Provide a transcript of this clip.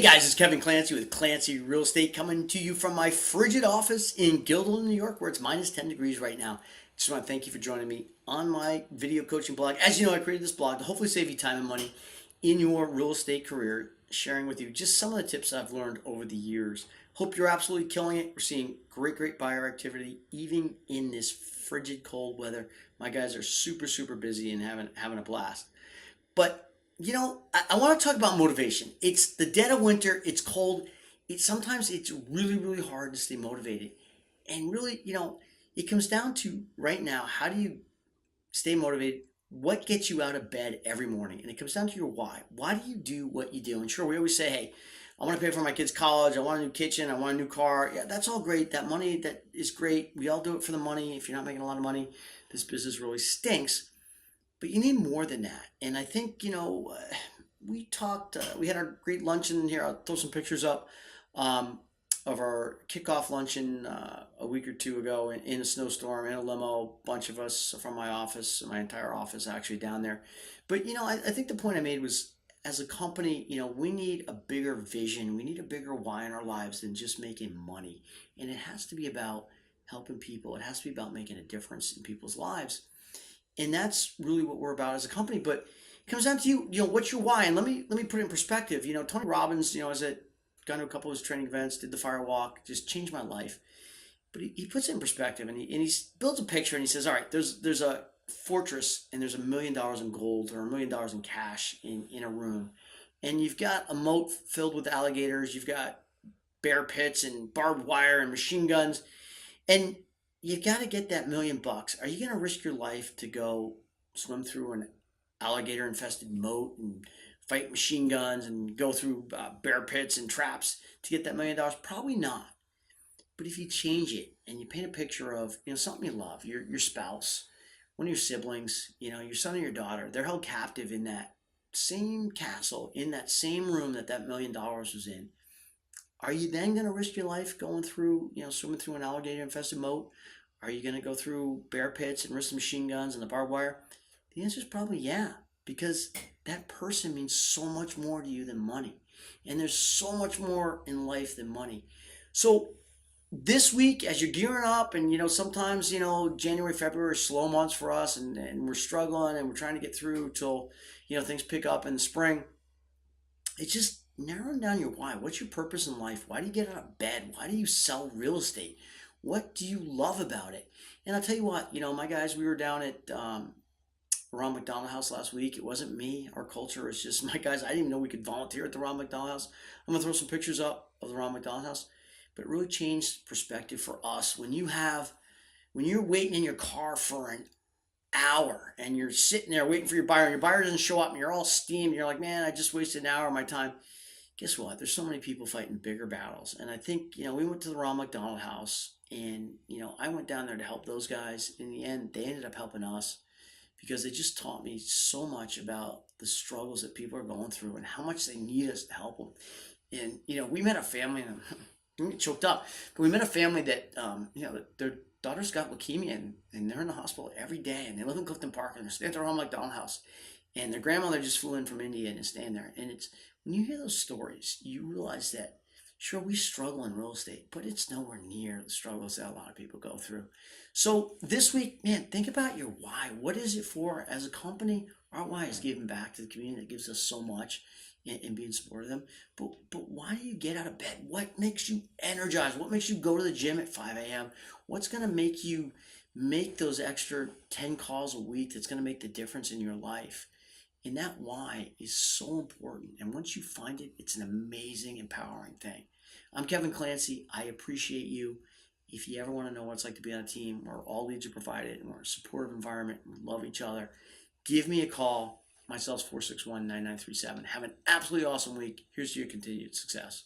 guys, it's Kevin Clancy with Clancy Real Estate coming to you from my frigid office in Guilderland, New York, where it's minus 10 degrees right now. Just want to thank you for joining me on my video coaching blog. As you know, I created this blog to hopefully save you time and money in your real estate career, sharing with you just some of the tips I've learned over the years. Hope you're absolutely killing it. We're seeing great buyer activity, even in this frigid cold weather. My guys are super busy and having a blast. But you know, I want to talk about motivation. It's the dead of winter. It's cold. Sometimes it's really hard to stay motivated. And really, it comes down to right now, how do you stay motivated? What gets you out of bed every morning? And it comes down to your why. Why do you do what you do? And sure, we always say, hey, I want to pay for my kids' college. I want a new kitchen. I want a new car. Yeah, that's all great. That money, that is great. We all do it for the money. If you're not making a lot of money, this business really stinks. But you need more than that. And I think, we talked, we had our great luncheon here. I'll throw some pictures up of our kickoff luncheon a week or two ago in a snowstorm, in a limo, a bunch of us from my office, my entire office actually down there. But, I think the point I made was, as a company, we need a bigger vision. We need a bigger why in our lives than just making money. And it has to be about helping people. It has to be about making a difference in people's lives. And that's really what we're about as a company. But it comes down to you, what's your why? And let me put it in perspective. Tony Robbins, as I got to a couple of his training events, did the fire walk, just changed my life. But he puts it in perspective, and he builds a picture, and he says, all right, there's a fortress, and there's $1 million in gold or $1 million in cash in a room. And you've got a moat filled with alligators. You've got bear pits and barbed wire and machine guns. And you got to get that $1 million. Are you going to risk your life to go swim through an alligator-infested moat and fight machine guns and go through bear pits and traps to get that $1 million? Probably not. But if you change it and you paint a picture of something you love, your spouse, one of your siblings, your son or your daughter, they're held captive in that same castle, in that same room that $1 million was in. Are you then going to risk your life going through, swimming through an alligator-infested moat? Are you going to go through bear pits and risk the machine guns and the barbed wire? The answer is probably yeah, because that person means so much more to you than money. And there's so much more in life than money. So this week, as you're gearing up, and sometimes, January, February are slow months for us, and we're struggling, and we're trying to get through till, things pick up in the spring. It's just narrowing down your why. What's your purpose in life? Why do you get out of bed? Why do you sell real estate? What do you love about it? And I'll tell you what, my guys, we were down at Ron McDonald House last week. It wasn't me. Our culture is just my guys. I didn't even know we could volunteer at the Ron McDonald House. I'm going to throw some pictures up of the Ron McDonald House. But it really changed perspective for us. When you're waiting in your car for an hour and you're sitting there waiting for your buyer, and your buyer doesn't show up, and you're all steamed, and you're like, man, I just wasted an hour of my time. Guess what? There's so many people fighting bigger battles. And I think, we went to the Ron McDonald House, and, I went down there to help those guys. In the end, they ended up helping us because they just taught me so much about the struggles that people are going through and how much they need us to help them. And, we met a family, and I'm getting choked up, but we met a family that, their daughter's got leukemia, and they're in the hospital every day, and they live in Clifton Park, and they're staying at the Ron McDonald House. And their grandmother just flew in from India and is staying there. And it's when you hear those stories, you realize that, sure, we struggle in real estate, but it's nowhere near the struggles that a lot of people go through. So this week, man, think about your why. What is it for? As a company, our why is giving back to the community that gives us so much and being supportive of them. But why do you get out of bed? What makes you energized? What makes you go to the gym at 5 a.m.? What's going to make you make those extra 10 calls a week that's going to make the difference in your life? And that why is so important. And once you find it, it's an amazing, empowering thing. I'm Kevin Clancy. I appreciate you. If you ever want to know what it's like to be on a team where all leads are provided and we're a supportive environment and we love each other, give me a call. My cell's 461-9937. Have an absolutely awesome week. Here's to your continued success.